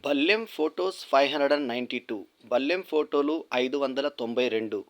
బల్లెం photos 592 బల్లెం ఫోటోలు 592.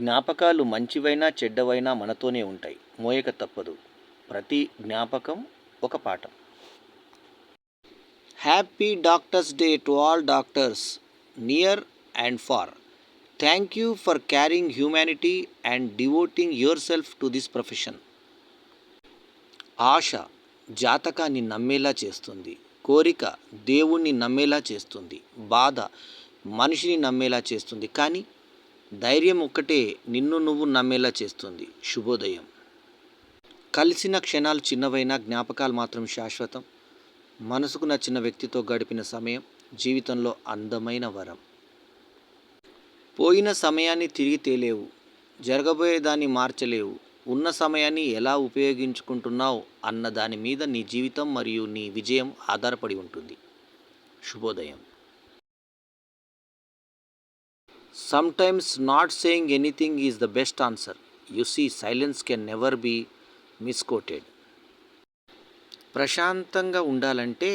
జ్ఞాపకాలు మంచివైనా చెడ్డవైనా మనతోనే ఉంటాయి, మోయక తప్పదు. ప్రతి జ్ఞాపకం ఒక పాఠం. Happy doctors day to all doctors near and far. Thank you for caring humanity and devoting yourself to this profession. ఆశ జాతకాన్ని నమ్మేలా చేస్తుంది, కోరిక దేవుణ్ణి నమ్మేలా చేస్తుంది, బాధ మనిషిని నమ్మేలా చేస్తుంది, కానీ ధైర్యం ఒక్కటే నిన్ను నువ్వు నమ్మేలా చేస్తుంది. శుభోదయం. కలిసిన క్షణాలు చిన్నవైనా జ్ఞాపకాలు మాత్రం శాశ్వతం. మనసుకు నచ్చిన వ్యక్తితో గడిపిన సమయం జీవితంలో అందమైన వరం. పోయిన సమయాన్ని తిరిగి తేలేవు, జరగబోయేదాన్ని మార్చలేవు. ఉన్న సమయాన్ని ఎలా ఉపయోగించుకుంటున్నావు అన్న దాని మీద నీ జీవితం మరియు నీ విజయం ఆధారపడి ఉంటుంది. శుభోదయం. Sometimes not saying anything is the best answer. You see, silence can never be misquoted. ప్రశాంతంగా ఉండాలంటే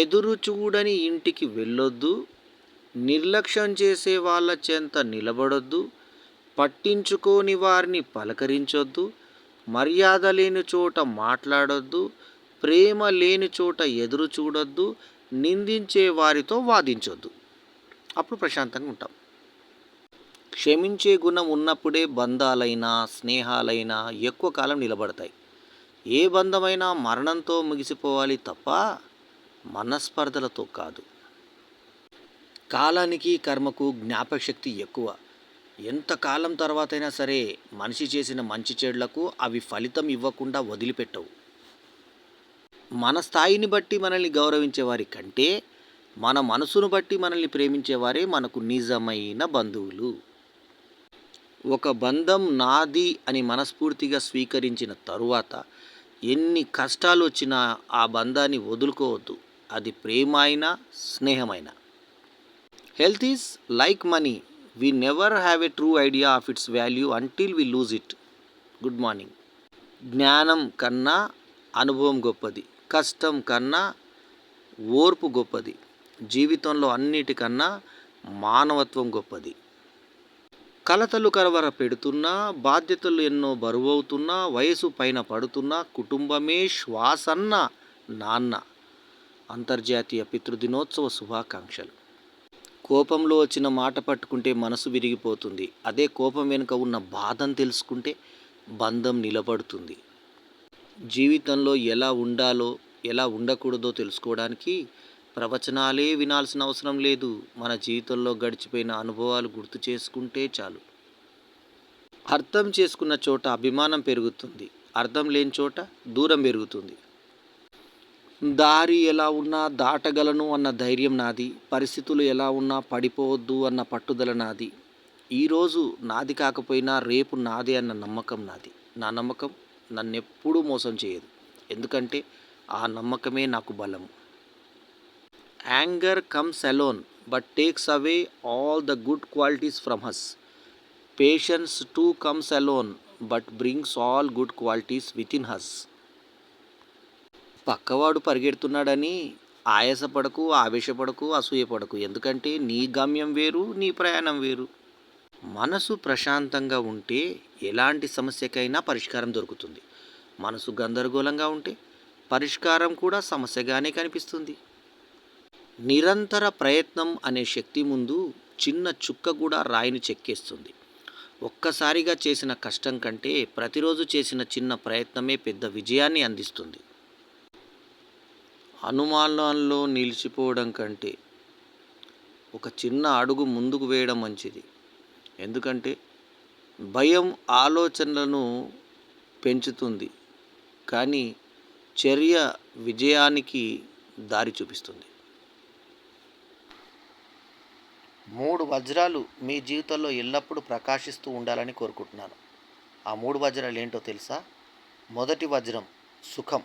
ఎదురు చూడని ఇంటికి వెళ్ళొద్దు, నిర్లక్ష్యం చేసే వాళ్ళ చెంత నిలబడొద్దు, పట్టించుకోని వారిని పలకరించొద్దు, మర్యాద లేని చోట మాట్లాడొద్దు, ప్రేమ లేని చోట ఎదురు చూడొద్దు, నిందించే వారితో వాదించొద్దు. అప్పుడు ప్రశాంతంగా ఉంటాం. క్షమించే గుణం ఉన్నప్పుడే బంధాలైనా స్నేహాలైనా ఎక్కువ కాలం నిలబడతాయి. ఏ బంధమైనా మరణంతో ముగిసిపోవాలి తప్ప మనస్పర్ధలతో కాదు. కాలానికి కర్మకు జ్ఞాపకశక్తి ఎక్కువ. ఎంతకాలం తర్వాతైనా సరే మనిషి చేసిన మంచి చెడులకు అవి ఫలితం ఇవ్వకుండా వదిలిపెట్టవు. మన స్థాయిని బట్టి మనల్ని గౌరవించేవారి కంటే మన మనసును బట్టి మనల్ని ప్రేమించేవారే మనకు నిజమైన బంధువులు. ఒక బంధం నాది అని మనస్ఫూర్తిగా స్వీకరించిన తరువాత ఎన్ని కష్టాలు వచ్చినా ఆ బంధాన్ని వదులుకోవద్దు. అది ప్రేమ అయినా స్నేహమైనా. Health is like money. We never have a true idea of its value until we lose it. Good morning. జ్ఞానం కన్నా అనుభవం గొప్పది, కష్టం కన్నా ఓర్పు గొప్పది, జీవితంలో అన్నిటికన్నా మానవత్వం గొప్పది. కలతలు కలవర పెడుతున్నా, బాధ్యతలు ఎన్నో బరువవుతున్నా, వయసు పైన పడుతున్నా, కుటుంబమే శ్వాసన్న నాన్న. అంతర్జాతీయ పితృదినోత్సవ శుభాకాంక్షలు. కోపంలో వచ్చిన మాట పట్టుకుంటే మనసు విరిగిపోతుంది. అదే కోపం వెనుక ఉన్న బాధను తెలుసుకుంటే బంధం నిలబడుతుంది. జీవితంలో ఎలా ఉండాలో ఎలా ఉండకూడదో తెలుసుకోవడానికి ప్రవచనాలే వినాల్సిన అవసరం లేదు. మన జీవితంలో గడిచిపోయిన అనుభవాలు గుర్తు చేసుకుంటే చాలు. అర్థం చేసుకున్న చోట అభిమానం పెరుగుతుంది, అర్థం లేని చోట దూరం పెరుగుతుంది. దారి ఎలా ఉన్నా దాటగలను అన్న ధైర్యం నాది, పరిస్థితులు ఎలా ఉన్నా పడిపోవద్దు అన్న పట్టుదల నాది. ఈరోజు నాది కాకపోయినా రేపు నాదే అన్న నమ్మకం నాది. నా నమ్మకం నన్నెప్పుడూ మోసం చేయదు, ఎందుకంటే ఆ నమ్మకమే నాకు బలము. Anger comes alone but takes away all the good qualities from has. Patience two comes alone but brings all good qualities with in has. పక్కవాడు పరిగెడుతున్నాడని ఆయాసపడకు, ఆవేశపడకు, అసూయపడకు. ఎందుకంటే నీ గమ్యం వేరు, నీ ప్రయాణం వేరు. మనసు ప్రశాంతంగా ఉంటే ఎలాంటి సమస్యకైనా పరిష్కారం దొరుకుతుంది. మనసు గందరగోళంగా ఉంటే పరిష్కారం కూడా సమస్యగానే కనిపిస్తుంది. నిరంతర ప్రయత్నం అనే శక్తి ముందు చిన్న చుక్క కూడా రాయిని చెక్కేస్తుంది. ఒక్కసారిగా చేసిన కష్టం కంటే ప్రతిరోజు చేసిన చిన్న ప్రయత్నమే పెద్ద విజయాన్ని అందిస్తుంది. అనుమానాల్లో నిలిచిపోవడం కంటే ఒక చిన్న అడుగు ముందుకు వేయడం మంచిది. ఎందుకంటే భయం ఆలోచనలను పెంచుతుంది, కానీ చర్య విజయానికి దారి చూపిస్తుంది. 3 వజ్రాలు మీ జీవితంలో ఎల్లప్పుడూ ప్రకాశిస్తూ ఉండాలని కోరుకుంటున్నాను. ఆ 3 వజ్రాలు ఏంటో తెలుసా? మొదటి వజ్రం సుఖం,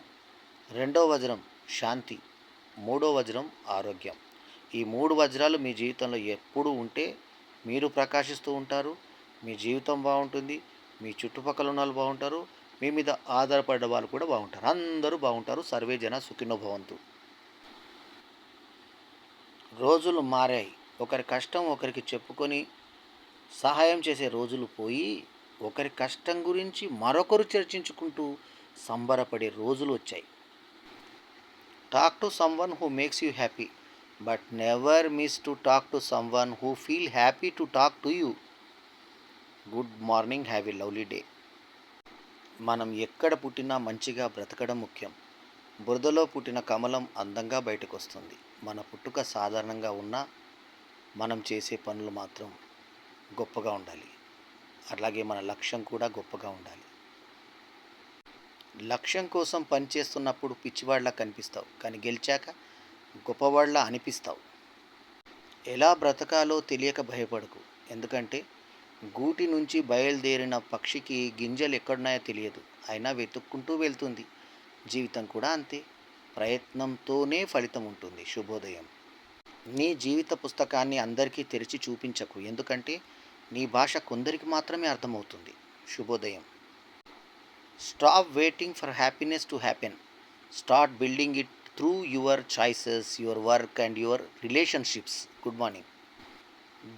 రెండవ వజ్రం శాంతి, మూడో వజ్రం ఆరోగ్యం. ఈ 3 వజ్రాలు మీ జీవితంలో ఎప్పుడూ ఉంటే మీరు ప్రకాశిస్తూ ఉంటారు, మీ జీవితం బాగుంటుంది, మీ చుట్టుపక్కల ఉన్న వాళ్ళు బాగుంటారు, మీ మీద ఆధారపడ్డ వాళ్ళు కూడా బాగుంటారు. అందరూ బాగుంటారు. సర్వే జన సుఖినో భవంతు. రోజులు మారాయి. ఒకరి కష్టం ఒకరికి చెప్పుకొని సహాయం చేసే రోజులు పోయి, ఒకరి కష్టం గురించి మరొకరు చర్చించుకుంటూ సంబరపడే రోజులు వచ్చాయి. Talk to someone who makes you happy, but never miss to talk to someone who feel happy to talk to you. Good morning. Have a lovely day. మనం ఎక్కడ పుట్టినా మంచిగా బ్రతకడం ముఖ్యం. బురదలో పుట్టిన కమలం అందంగా బయటకు వస్తుంది. మన పుట్టుక సాధారణంగా ఉన్నా మనం చేసే పనులు మాత్రం గొప్పగా ఉండాలి. అలాగే మన లక్ష్యం కూడా గొప్పగా ఉండాలి. లక్ష్యం కోసం పనిచేస్తున్నప్పుడు పిచ్చివాడిలా కనిపిస్తావు, కానీ గెలిచాక గొప్పవాడిలా అనిపిస్తావు. ఎలా బ్రతకాలో తెలియక భయపడకు. ఎందుకంటే గూటి నుంచి బయలుదేరిన పక్షికి గింజలు ఎక్కడున్నాయో తెలియదు, అయినా వెతుక్కుంటూ వెళ్తుంది. జీవితం కూడా అంతే. ప్రయత్నంతోనే ఫలితం ఉంటుంది. శుభోదయం. నీ జీవిత పుస్తకాన్ని అందరికీ తెరిచి చూపించకు, ఎందుకంటే నీ భాష కొందరికి మాత్రమే అర్థమవుతుంది. శుభోదయం. Stop waiting for happiness to happen. Start building it through your choices, your work and your relationships. Good morning.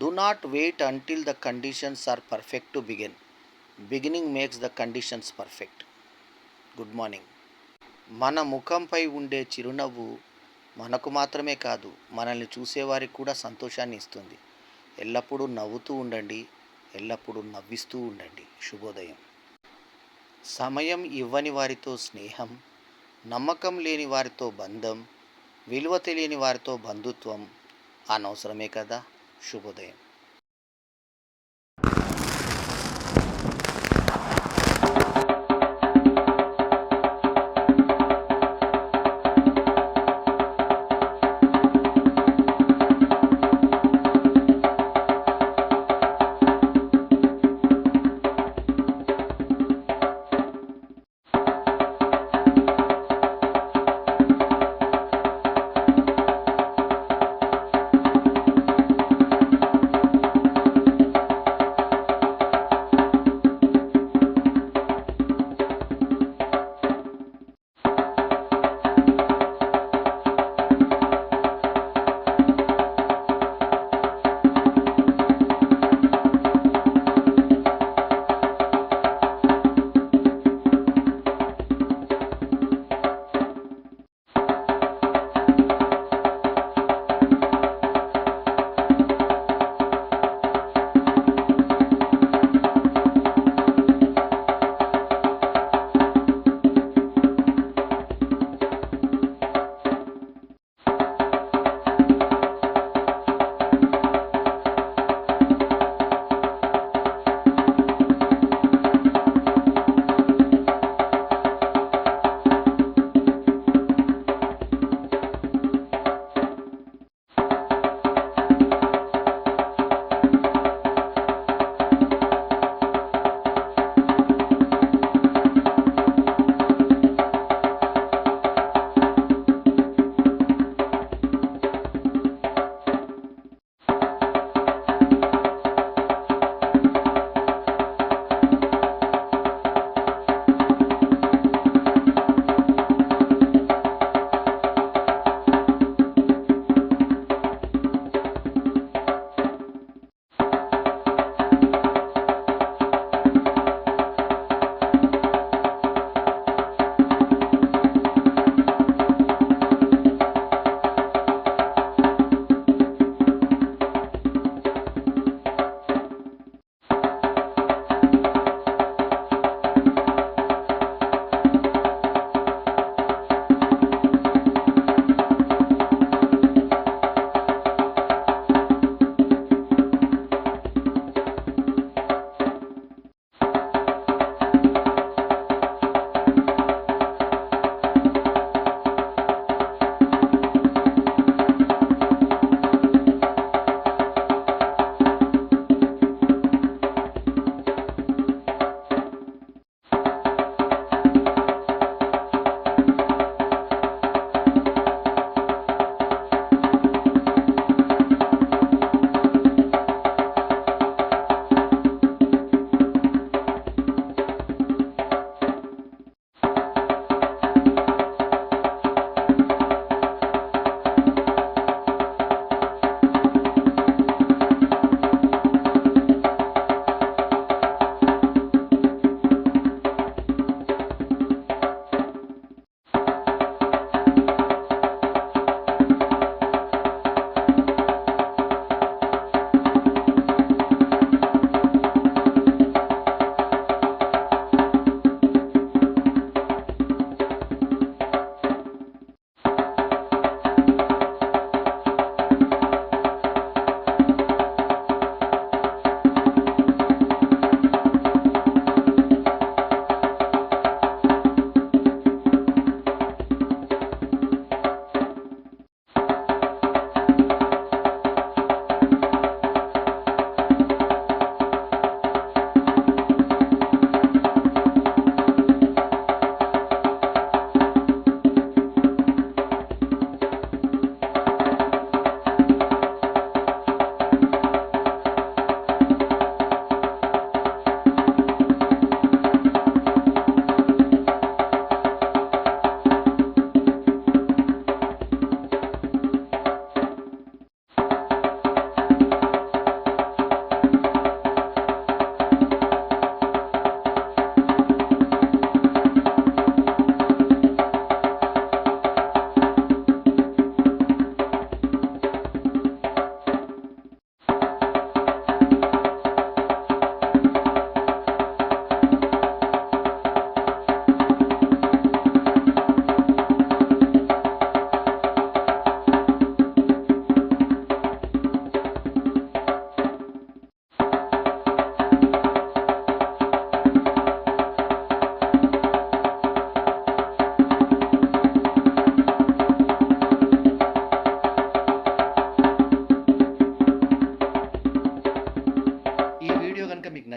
Do not wait until the conditions are perfect to begin. Beginning makes the conditions perfect. Good morning. మన ముఖంపై ఉండే చిరునవ్వు మనకు మాత్రమే కాదు, మనల్ని చూసేవారికి కూడా సంతోషాన్ని ఇస్తుంది. ఎల్లప్పుడూ నవ్వుతూ ఉండండి, ఎల్లప్పుడూ నవ్విస్తూ ఉండండి. శుభోదయం. సమయం ఇవ్వని వారితో స్నేహం, నమ్మకం లేని వారితో బంధం, విలువ తెలియని వారితో బంధుత్వం అనవసరమే కదా. శుభోదయం.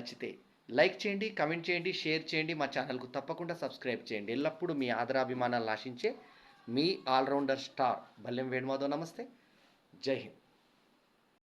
నచ్చితే లైక్ చేయండి, కమెంట్ చేయండి, షేర్ చేయండి. మా ఛానల్కు తప్పకుండా సబ్స్క్రైబ్ చేయండి. ఎల్లప్పుడూ మీ ఆదరాభిమానాలు ఆశించే మీ ఆల్రౌండర్ స్టార్ బల్లెం వేణుమాధవ్. నమస్తే. జై హింద్.